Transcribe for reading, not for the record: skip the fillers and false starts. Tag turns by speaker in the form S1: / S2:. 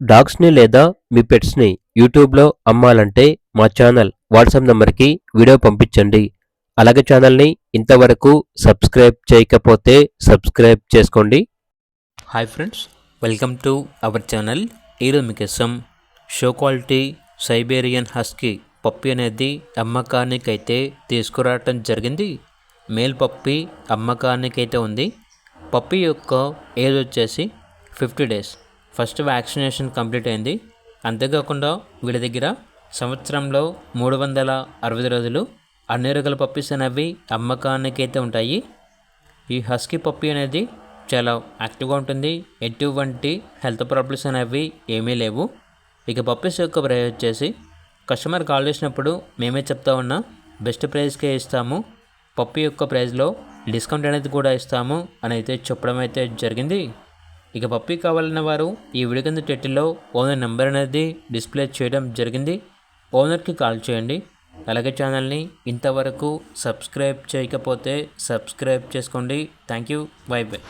S1: డాగ్స్‌ని లేదా మీ పెట్స్‌ని యూట్యూబ్‌లో అమ్మాలంటే మా ఛానల్ వాట్సాప్ నంబర్‌కి వీడియో పంపించండి. అలాగే ఛానల్‌ని ఇంతవరకు సబ్స్క్రైబ్ చేయకపోతే సబ్స్క్రైబ్ చేసుకోండి.
S2: Hi friends, welcome to our channel. ఈరోజు మీకోసం షో క్వాలిటీ సైబేరియన్ హస్కీ పప్పి అనేది అమ్మకానికైతే తీసుకురావటం జరిగింది. మేల్ పప్పి అమ్మకానికైతే ఉంది. పప్పి యొక్క ఏజ్ వచ్చేసి 50 డేస్. ఫస్ట్ వ్యాక్సినేషన్ కంప్లీట్ అయింది. అంతేకాకుండా వీళ్ళ దగ్గర సంవత్సరంలో 360 రోజులు అన్ని రకాల పప్పీస్ అనేవి అమ్మకానికైతే ఉంటాయి. ఈ హస్కీ పప్పి అనేది చాలా యాక్టివ్గా ఉంటుంది. ఎటువంటి హెల్త్ ప్రాబ్లమ్స్ అనేవి ఏమీ లేవు. ఇక పప్పీస్ యొక్క ప్రైస్ వచ్చేసి కస్టమర్ కాల్ చేసినప్పుడు మేమే చెప్తా ఉన్నా బెస్ట్ ప్రైస్కే ఇస్తాము, పప్పి యొక్క ప్రైస్లో డిస్కౌంట్ అనేది కూడా ఇస్తాము అని అయితే చెప్పడం అయితే జరిగింది. ఇక పప్పి కావాలన్న వారు ఈ వీడియో కింద టైటిల్లో ఓనర్ నెంబర్ అనేది డిస్ప్లే చేయడం జరిగింది. ఓనర్కి కాల్ చేయండి. అలాగే ఛానల్ని ఇంతవరకు సబ్స్క్రైబ్ చేయకపోతే సబ్స్క్రైబ్ చేసుకోండి. Thank you. By by.